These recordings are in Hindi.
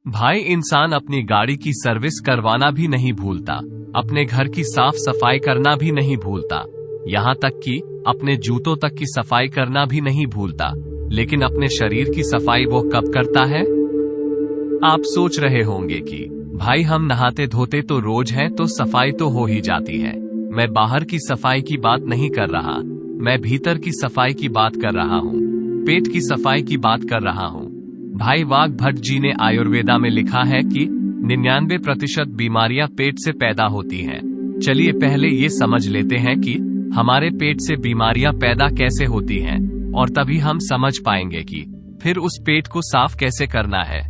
भाई, इंसान अपनी गाड़ी की सर्विस करवाना भी नहीं भूलता, अपने घर की साफ सफाई करना भी नहीं भूलता, यहाँ तक कि अपने जूतों तक की सफाई करना भी नहीं भूलता। लेकिन अपने शरीर की सफाई वो कब करता है? आप सोच रहे होंगे कि भाई, हम नहाते धोते तो रोज हैं, तो सफाई तो हो ही जाती है। मैं बाहर की सफाई की बात नहीं कर रहा, मैं भीतर की सफाई की बात कर रहा हूँ, पेट की सफाई की बात कर रहा हूँ। भाई, वाघ भट्ट जी ने आयुर्वेदा में लिखा है कि 99% बीमारियां पेट से पैदा होती हैं। चलिए पहले ये समझ लेते हैं कि हमारे पेट से बीमारियां पैदा कैसे होती हैं, और तभी हम समझ पाएंगे कि फिर उस पेट को साफ कैसे करना है।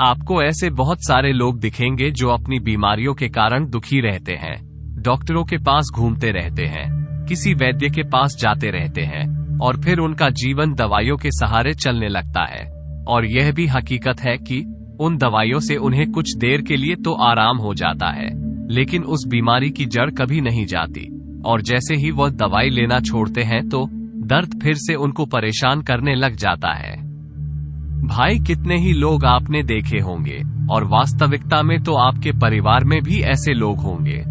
आपको ऐसे बहुत सारे लोग दिखेंगे जो अपनी बीमारियों के कारण दुखी रहते हैं, डॉक्टरों के पास घूमते रहते हैं, किसी वैद्य के पास जाते रहते हैं, और फिर उनका जीवन दवाइयों के सहारे चलने लगता है। और यह भी हकीकत है कि उन दवाइयों से उन्हें कुछ देर के लिए तो आराम हो जाता है, लेकिन उस बीमारी की जड़ कभी नहीं जाती, और जैसे ही वह दवाई लेना छोड़ते हैं तो दर्द फिर से उनको परेशान करने लग जाता है। भाई, कितने ही लोग आपने देखे होंगे, और वास्तविकता में तो आपके परिवार में भी ऐसे लोग होंगे।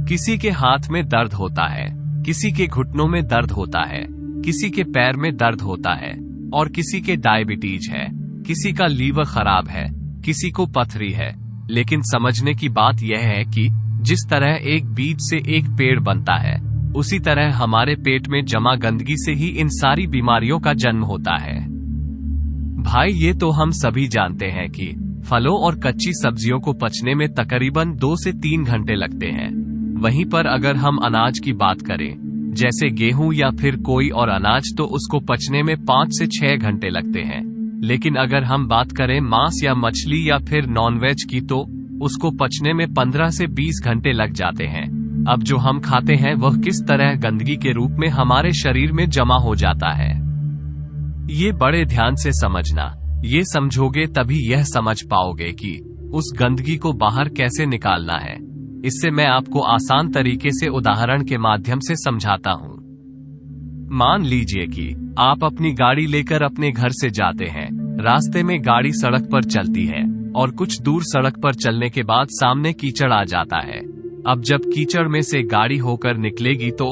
किसी के हाथ में दर्द होता है, किसी के घुटनों में दर्द होता है, किसी के पैर में दर्द होता है, और किसी के डायबिटीज है, किसी का लीवर खराब है, किसी को पथरी है। लेकिन समझने की बात यह है कि जिस तरह एक बीज से एक पेड़ बनता है, उसी तरह हमारे पेट में जमा गंदगी से ही इन सारी बीमारियों का जन्म होता है। भाई, ये तो हम सभी जानते हैं कि फलों और कच्ची सब्जियों को पचने में तकरीबन 2 से 3 घंटे लगते हैं। वहीं पर अगर हम अनाज की बात करें, जैसे गेहूं या फिर कोई और अनाज, तो उसको पचने में 5 से 6 घंटे लगते हैं। लेकिन अगर हम बात करें मांस या मछली या फिर नॉनवेज की, तो उसको पचने में 15 से 20 घंटे लग जाते हैं। अब जो हम खाते हैं वह किस तरह गंदगी के रूप में हमारे शरीर में जमा हो जाता है, ये बड़े ध्यान से समझना। ये समझोगे तभी यह समझ पाओगे कि उस गंदगी को बाहर कैसे निकालना है। इससे मैं आपको आसान तरीके से उदाहरण के माध्यम से समझाता हूँ। मान लीजिए कि आप अपनी गाड़ी लेकर अपने घर से जाते हैं। रास्ते में गाड़ी सड़क पर चलती है, और कुछ दूर सड़क पर चलने के बाद सामने कीचड़ आ जाता है। अब जब कीचड़ में से गाड़ी होकर निकलेगी तो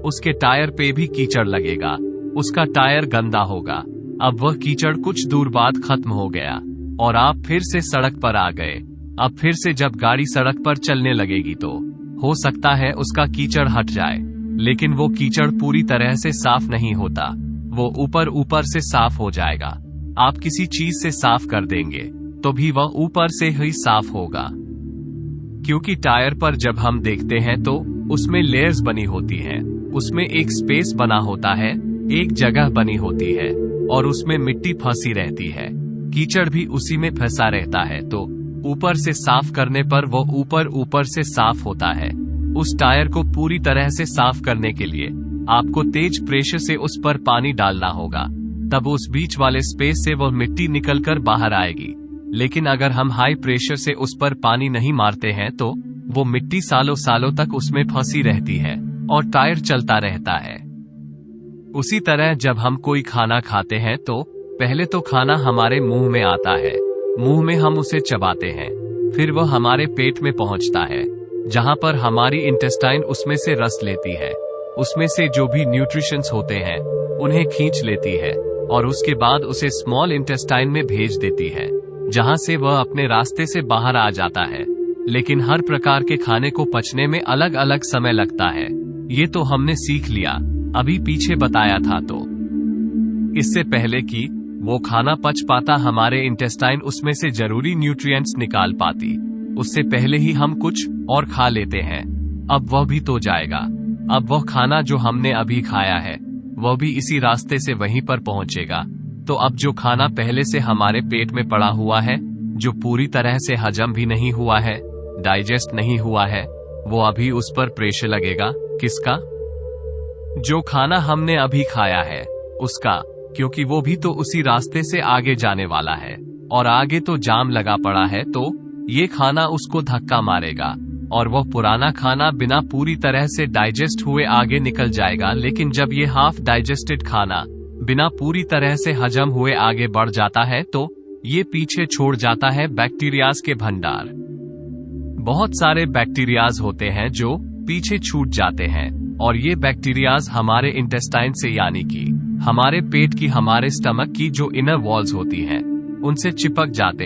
उसके टायर पे भी कीचड़ लगेगा, उसका टायर गंदा होगा। अब वह कीचड़ कुछ दूर बाद खत्म हो गया, और आप फिर से सड़क पर आ गए। अब फिर से जब गाड़ी सड़क पर चलने लगेगी तो हो सकता है उसका कीचड़ हट जाए, लेकिन वो कीचड़ पूरी तरह से साफ नहीं होता, वो ऊपर ऊपर से साफ हो जाएगा। आप किसी चीज से साफ कर देंगे तो भी वह ऊपर से ही साफ होगा, क्योंकि टायर पर जब हम देखते हैं तो उसमें लेयर्स बनी होती हैं, उसमें एक स्पेस बना होता है, एक जगह बनी होती है, और उसमें मिट्टी फंसी रहती है, कीचड़ भी उसी में फंसा रहता है। तो ऊपर से साफ करने पर वो ऊपर ऊपर से साफ होता है। उस टायर को पूरी तरह से साफ करने के लिए आपको तेज प्रेशर से उस पर पानी डालना होगा, तब उस बीच वाले स्पेस से वह मिट्टी निकलकर बाहर आएगी। लेकिन अगर हम हाई प्रेशर से उस पर पानी नहीं मारते हैं तो वो मिट्टी सालों सालों तक उसमें फंसी रहती है और टायर चलता रहता है। उसी तरह जब हम कोई खाना खाते हैं तो पहले तो खाना हमारे मुंह में आता है, मुंह में हम उसे चबाते हैं, फिर वह हमारे पेट में पहुंचता है, जहां पर हमारी इंटेस्टाइन उसमें से रस लेती है, उसमें से जो भी न्यूट्रिशंस होते हैं उन्हें खींच लेती है, और उसके बाद उसे स्मॉल इंटेस्टाइन में भेज देती है, जहां से वह अपने रास्ते से बाहर आ जाता है। लेकिन हर प्रकार के खाने को पचने में अलग अलग समय लगता है, ये तो हमने सीख लिया, अभी पीछे बताया था। तो इससे पहले कि वो खाना पच पाता, हमारे इंटेस्टाइन उसमें से जरूरी न्यूट्रिएंट्स निकाल पाती, उससे पहले ही हम कुछ और खा लेते हैं। अब वह भी तो जाएगा, अब वह खाना जो हमने अभी खाया है वह भी इसी रास्ते से वहीं पर पहुंचेगा। तो अब जो खाना पहले से हमारे पेट में पड़ा हुआ है, जो पूरी तरह से हजम भी नहीं हुआ है, डाइजेस्ट नहीं हुआ है, वो अभी उस पर प्रेशर लगेगा। किसका? जो खाना हमने अभी खाया है उसका, क्योंकि वो भी तो उसी रास्ते से आगे जाने वाला है, और आगे तो जाम लगा पड़ा है, तो ये खाना उसको धक्का मारेगा, और वह पुराना खाना बिना पूरी तरह से डाइजेस्ट हुए आगे निकल जाएगा। लेकिन जब ये हाफ डाइजेस्टेड खाना बिना पूरी तरह से हजम हुए आगे बढ़ जाता है तो ये पीछे छोड़ जाता है बैक्टीरियाज के भंडार। बहुत सारे बैक्टीरियाज होते हैं जो पीछे छूट जाते हैं, और ये बैक्टीरियाज हमारे इंटेस्टाइन से यानी कि हमारे पेट की, हमारे स्टमक की जो इनर वॉल्स होती हैं, उनसे चिपक जाते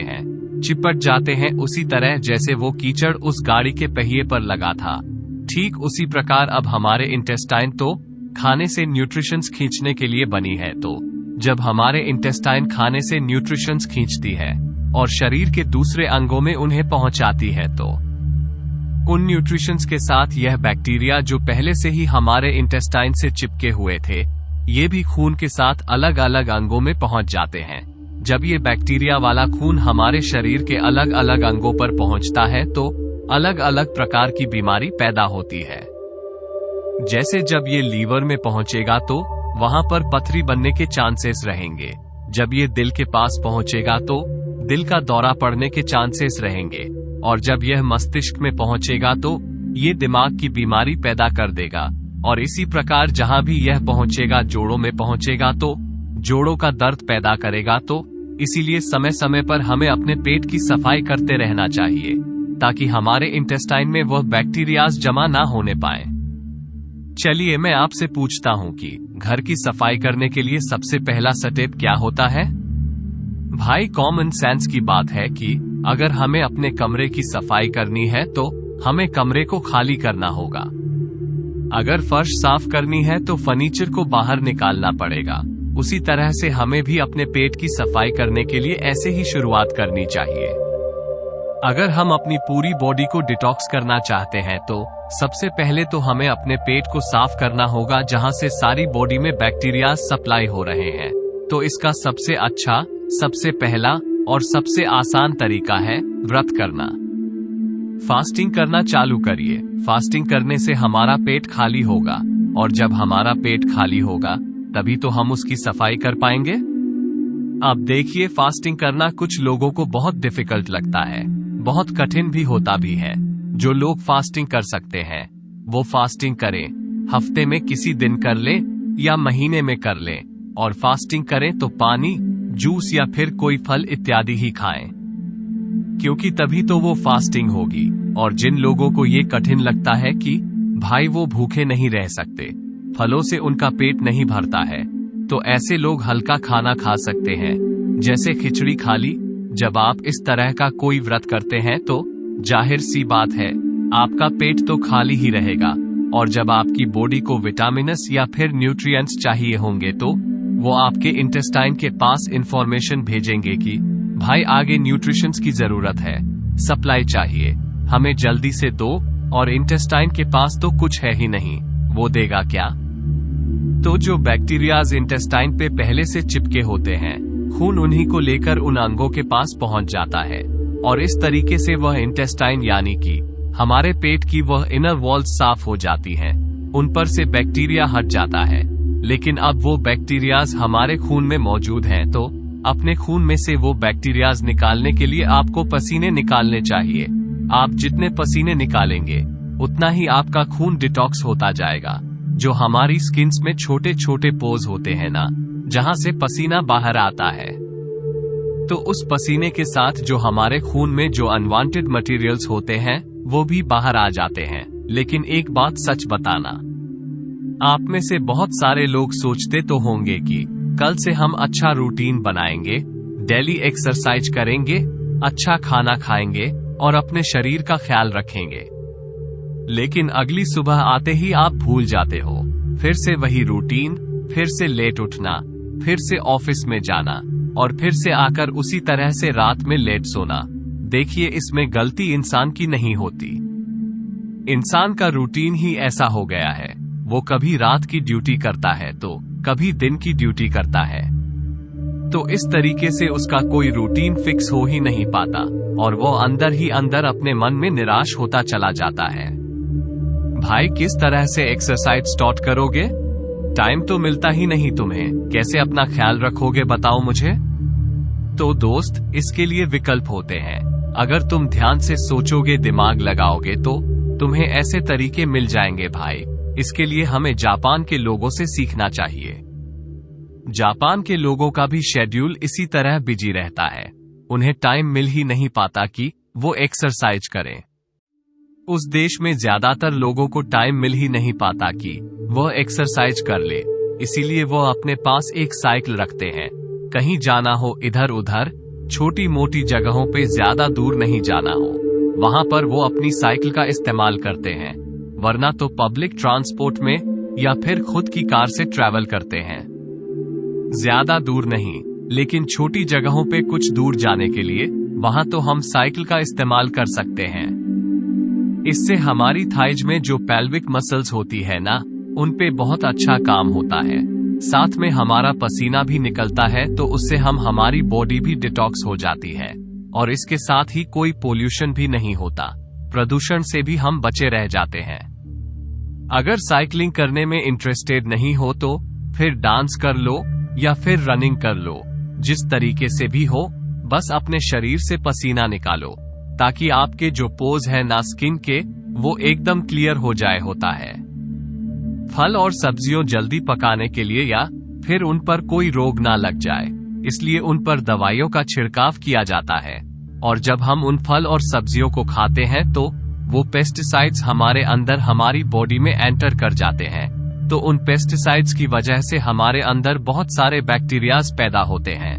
हैं उसी तरह जैसे वो कीचड़ उस गाड़ी के पहिए पर लगा था। ठीक उसी प्रकार अब हमारे इंटेस्टाइन तो खाने से न्यूट्रिशंस खींचने के लिए बनी है, तो जब हमारे इंटेस्टाइन खाने से न्यूट्रिशंस खींचती है और शरीर के दूसरे अंगों में उन्हें पहुंचाती है, तो उन न्यूट्रिशंस के साथ यह बैक्टीरिया जो पहले से ही हमारे इंटेस्टाइन से चिपके हुए थे, ये भी खून के साथ अलग अलग अंगों में पहुंच जाते हैं। जब ये बैक्टीरिया वाला खून हमारे शरीर के अलग अलग अंगों पर पहुंचता है तो अलग अलग प्रकार की बीमारी पैदा होती है। जैसे जब ये लीवर में पहुंचेगा तो वहां पर पथरी बनने के चांसेस रहेंगे। जब ये दिल के पास पहुंचेगा तो दिल का दौरा पड़ने के चांसेस रहेंगे, और जब यह मस्तिष्क में पहुंचेगा तो ये दिमाग की बीमारी पैदा कर देगा। और इसी प्रकार जहां भी यह पहुंचेगा, जोड़ों में पहुंचेगा तो जोड़ों का दर्द पैदा करेगा। तो इसीलिए समय समय पर हमें अपने पेट की सफाई करते रहना चाहिए, ताकि हमारे इंटेस्टाइन में वह बैक्टीरियाज जमा ना होने पाए। चलिए मैं आपसे पूछता हूं कि घर की सफाई करने के लिए सबसे पहला स्टेप क्या होता है? भाई, कॉमन सेंस की बात है कि अगर हमें अपने कमरे की सफाई करनी है तो हमें कमरे को खाली करना होगा। अगर फर्श साफ करनी है तो फर्नीचर को बाहर निकालना पड़ेगा। उसी तरह से हमें भी अपने पेट की सफाई करने के लिए ऐसे ही शुरुआत करनी चाहिए। अगर हम अपनी पूरी बॉडी को डिटॉक्स करना चाहते हैं तो सबसे पहले तो हमें अपने पेट को साफ करना होगा, जहां से सारी बॉडी में बैक्टीरिया सप्लाई हो रहे हैं। तो इसका सबसे अच्छा, सबसे पहला और सबसे आसान तरीका है व्रत करना। फास्टिंग करना चालू करिए। फास्टिंग करने से हमारा पेट खाली होगा, और जब हमारा पेट खाली होगा तभी तो हम उसकी सफाई कर पाएंगे। अब देखिए, फास्टिंग करना कुछ लोगों को बहुत डिफिकल्ट लगता है, बहुत कठिन भी होता भी है। जो लोग फास्टिंग कर सकते हैं वो फास्टिंग करें। हफ्ते में किसी दिन कर ले या महीने में कर ले, और फास्टिंग करें तो पानी, जूस या फिर कोई फल इत्यादि ही खाएं, क्योंकि तभी तो वो फास्टिंग होगी। और जिन लोगों को ये कठिन लगता है कि भाई वो भूखे नहीं रह सकते, फलों से उनका पेट नहीं भरता है, तो ऐसे लोग हल्का खाना खा सकते हैं, जैसे खिचड़ी खा ली। जब आप इस तरह का कोई व्रत करते हैं तो जाहिर सी बात है आपका पेट तो खाली ही रहेगा, और जब आपकी बॉडी को विटामिन्स या फिर न्यूट्रिएंट्स चाहिए होंगे तो वो आपके इंटेस्टाइन के पास इंफॉर्मेशन भेजेंगे कि भाई आगे न्यूट्रिशंस की जरूरत है, सप्लाई चाहिए, हमें जल्दी से दो। और इंटेस्टाइन के पास तो कुछ है ही नहीं, वो देगा क्या? तो जो बैक्टीरियाज इंटेस्टाइन पे पहले से चिपके होते हैं, खून उन्हीं को लेकर उन अंगों के पास पहुंच जाता है, और इस तरीके से वह इंटेस्टाइन यानी कि हमारे पेट की वह इनर वॉल्स साफ हो जाती हैं, उन पर से बैक्टीरिया हट जाता है। लेकिन अब वो बैक्टीरियाज हमारे खून में मौजूद हैं, तो अपने खून में से वो बैक्टीरियाज निकालने के लिए आपको पसीने निकालने चाहिए। आप जितने पसीने निकालेंगे उतना ही आपका खून डिटॉक्स होता जाएगा। जो हमारी स्किन्स में छोटे छोटे पोर्स होते हैं ना, जहां से पसीना बाहर आता है, तो उस पसीने के साथ जो हमारे खून में जो अनवांटेड मटेरियल्स होते हैं वो भी बाहर आ जाते हैं। लेकिन एक बात सच बताना, आप में से बहुत सारे लोग सोचते तो होंगे कि कल से हम अच्छा रूटीन बनाएंगे, डेली एक्सरसाइज करेंगे, अच्छा खाना खाएंगे और अपने शरीर का ख्याल रखेंगे। लेकिन अगली सुबह आते ही आप भूल जाते हो, फिर से वही रूटीन, फिर से लेट उठना, फिर से ऑफिस में जाना, और फिर से आकर उसी तरह से रात में लेट सोना। देखिए, इसमें गलती इंसान की नहीं होती, इंसान का रूटीन ही ऐसा हो गया है। वो कभी रात की ड्यूटी करता है तो कभी दिन की ड्यूटी करता है, तो इस तरीके से उसका कोई रूटीन फिक्स हो ही नहीं पाता, और वो अंदर ही अंदर अपने मन में निराश होता चला जाता है। भाई, किस तरह से एक्सरसाइज स्टार्ट करोगे? टाइम तो मिलता ही नहीं तुम्हें, कैसे अपना ख्याल रखोगे बताओ मुझे? तो दोस्त, इसके लिए विकल्प होते हैं। अगर तुम ध्यान से सोचोगे, दिमाग लगाओगे तो तुम्हें ऐसे तरीके मिल जाएंगे भाई। इसके लिए हमें जापान के लोगों से सीखना चाहिए। जापान के लोगों का भी शेड्यूल इसी तरह बिजी रहता है। उन्हें टाइम मिल ही नहीं पाता कि वो एक्सरसाइज करें। उस देश में ज्यादातर लोगों को टाइम मिल ही नहीं पाता कि वह एक्सरसाइज कर ले, इसीलिए वो अपने पास एक साइकिल रखते हैं। कहीं जाना हो इधर उधर, छोटी मोटी जगहों पे ज्यादा दूर नहीं जाना हो, वहां पर वो अपनी साइकिल का इस्तेमाल करते हैं, वरना तो पब्लिक ट्रांसपोर्ट में या फिर खुद की कार से ट्रैवल करते हैं। ज्यादा दूर नहीं, लेकिन छोटी जगहों पे कुछ दूर जाने के लिए वहां तो हम साइकिल का इस्तेमाल कर सकते हैं। इससे हमारी थाइज में जो पेल्विक मसल्स होती है ना, उन पे बहुत अच्छा काम होता है। साथ में हमारा पसीना भी निकलता है, तो उससे हमारी बॉडी भी डिटॉक्स हो जाती है। और इसके साथ ही कोई पोल्यूशन भी नहीं होता, प्रदूषण से भी हम बचे रह जाते हैं। अगर साइकिलिंग करने में इंटरेस्टेड नहीं हो तो फिर डांस कर लो या फिर रनिंग कर लो, जिस तरीके से भी हो, बस अपने शरीर से पसीना निकालो, ताकि आपके जो पोज है ना स्किन के, वो एकदम क्लियर हो जाए होता है। फल और सब्जियों जल्दी पकाने के लिए या फिर उन पर कोई रोग ना लग जाए, इसलिए उन पर दवाइयों का छिड़काव किया जाता है। और जब हम उन फल और सब्जियों को खाते हैं तो वो पेस्टिसाइड्स हमारे अंदर हमारी बॉडी में एंटर कर जाते हैं, तो उन पेस्टिसाइड्स की वजह से हमारे अंदर बहुत सारे बैक्टीरियाज पैदा होते हैं,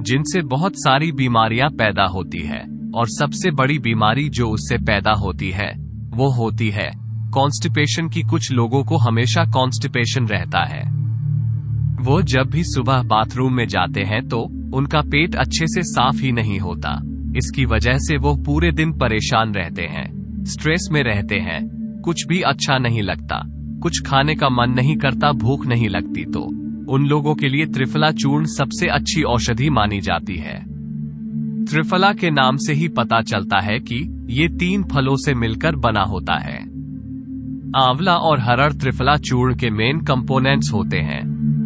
जिनसे बहुत सारी बीमारियां पैदा होती है। और सबसे बड़ी बीमारी जो उससे पैदा होती है वो होती है कॉन्स्टिपेशन की। कुछ लोगों को हमेशा कॉन्स्टिपेशन रहता है। वो जब भी सुबह बाथरूम में जाते हैं तो उनका पेट अच्छे से साफ ही नहीं होता। इसकी वजह से वो पूरे दिन परेशान रहते हैं, स्ट्रेस में रहते हैं, कुछ भी अच्छा नहीं लगता, कुछ खाने का मन नहीं करता, भूख नहीं लगती। तो उन लोगों के लिए त्रिफला चूर्ण सबसे अच्छी औषधि मानी जाती है। त्रिफला के नाम से ही पता चलता है कि ये 3 फलों से मिलकर बना होता है। आंवला और हरड़ त्रिफला चूर्ण के मेन कंपोनेंट्स होते हैं।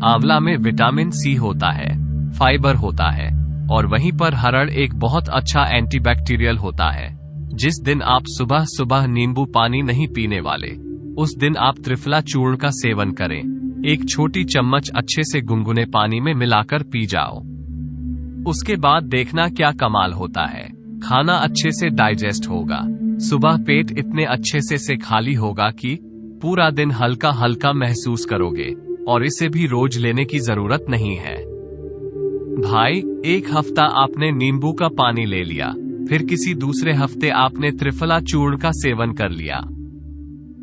आंवला में विटामिन सी होता है, फाइबर होता है, और वहीं पर हरड़ एक बहुत अच्छा एंटीबैक्टीरियल होता है। जिस दिन आप सुबह सुबह नींबू पानी नहीं पीने वाले, उस दिन आप त्रिफला चूर्ण का सेवन करें। एक छोटी चम्मच अच्छे से गुनगुने पानी में मिलाकर पी जाओ। उसके बाद देखना क्या कमाल होता है। खाना अच्छे से डाइजेस्ट होगा, सुबह पेट इतने अच्छे से खाली होगा कि पूरा दिन हल्का हल्का महसूस करोगे, और इसे भी रोज लेने की जरूरत नहीं है। भाई, एक हफ्ता आपने नींबू का पानी ले लिया, फिर किसी दूसरे हफ्ते आपने त्रिफला चूर्ण का सेवन कर लिया।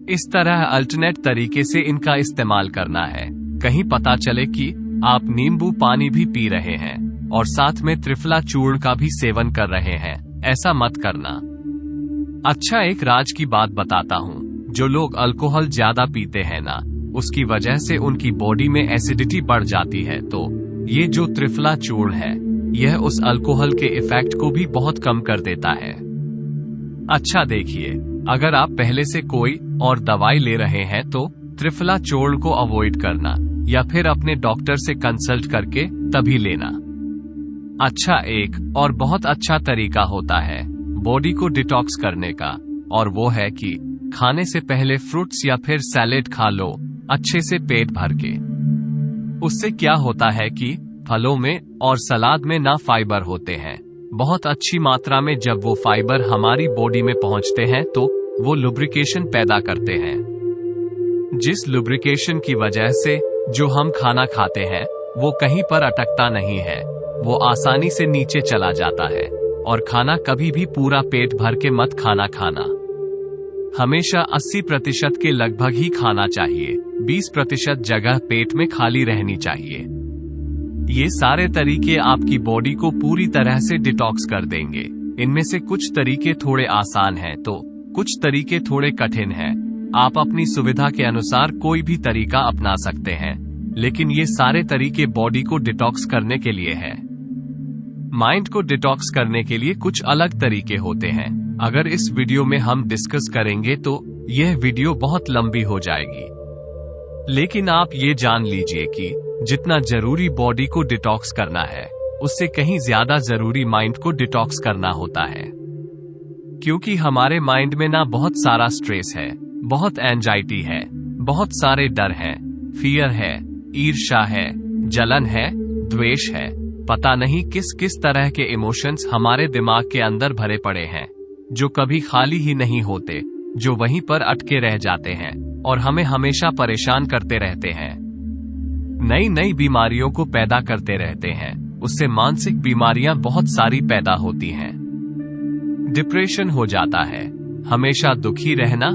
इस तरह अल्टरनेट तरीके से इनका इस्तेमाल करना है। कहीं पता चले कि आप नींबू पानी भी पी रहे हैं और साथ में त्रिफला चूर्ण का भी सेवन कर रहे हैं, ऐसा मत करना। अच्छा, एक राज की बात बताता हूँ। जो लोग अल्कोहल ज्यादा पीते हैं ना, उसकी वजह से उनकी बॉडी में एसिडिटी बढ़ जाती है। तो ये जो त्रिफला चूर्ण है, यह उस अल्कोहल के इफेक्ट को भी बहुत कम कर देता है। अच्छा देखिए, अगर आप पहले से कोई और दवाई ले रहे हैं तो त्रिफला चूर्ण को अवॉइड करना, या फिर अपने डॉक्टर से कंसल्ट करके तभी लेना। अच्छा, एक और बहुत अच्छा तरीका होता है बॉडी को डिटॉक्स करने का, और वो है कि खाने से पहले फ्रूट्स या फिर सैलेड खा लो अच्छे से पेट भर के। उससे क्या होता है कि फलों में और सलाद में ना फाइबर होते हैं बहुत अच्छी मात्रा में। जब वो फाइबर हमारी बॉडी में पहुंचते हैं तो वो लुब्रिकेशन पैदा करते हैं, जिस लुब्रिकेशन की वजह से जो हम खाना खाते हैं वो कहीं पर अटकता नहीं है, वो आसानी से नीचे चला जाता है। और खाना कभी भी पूरा पेट भर के मत खाना। हमेशा 80% के लगभग ही खाना चाहिए, 20% जगह पेट में खाली रहनी चाहिए। ये सारे तरीके आपकी बॉडी को पूरी तरह से डिटॉक्स कर देंगे। इनमें से कुछ तरीके थोड़े आसान हैं तो कुछ तरीके थोड़े कठिन हैं। आप अपनी सुविधा के अनुसार कोई भी तरीका अपना सकते हैं, लेकिन ये सारे तरीके बॉडी को डिटॉक्स करने के लिए है। माइंड को डिटॉक्स करने के लिए कुछ अलग तरीके होते हैं। अगर इस वीडियो में हम डिस्कस करेंगे तो यह वीडियो बहुत लंबी हो जाएगी। लेकिन आप ये जान लीजिए कि जितना जरूरी बॉडी को डिटॉक्स करना है, उससे कहीं ज्यादा जरूरी माइंड को डिटॉक्स करना होता है। क्योंकि हमारे माइंड में ना बहुत सारा स्ट्रेस है, बहुत एंजाइटी है, बहुत सारे डर हैं, फियर है, ईर्ष्या है, जलन है, द्वेष है, पता नहीं किस किस तरह के इमोशंस हमारे दिमाग के अंदर भरे पड़े हैं, जो कभी खाली ही नहीं होते, जो वहीं पर अटके रह जाते हैं और हमें हमेशा परेशान करते रहते हैं, नई नई बीमारियों को पैदा करते रहते हैं। उससे मानसिक बीमारियां बहुत सारी पैदा होती हैं। डिप्रेशन हो जाता है, हमेशा दुखी रहना,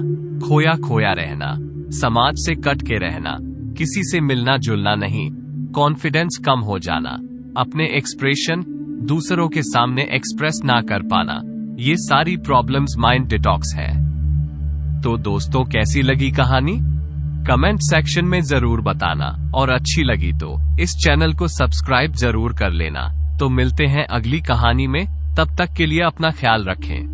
खोया खोया रहना, समाज से कट के रहना, किसी से मिलना जुलना नहीं, कॉन्फिडेंस कम हो जाना, अपने एक्सप्रेशन दूसरों के सामने एक्सप्रेस ना कर पाना, ये सारी प्रॉब्लम्स माइंड डिटॉक्स है। तो दोस्तों, कैसी लगी कहानी? कमेंट सेक्शन में जरूर बताना, और अच्छी लगी तो इस चैनल को सब्सक्राइब जरूर कर लेना। तो मिलते हैं अगली कहानी में, तब तक के लिए अपना ख्याल रखें।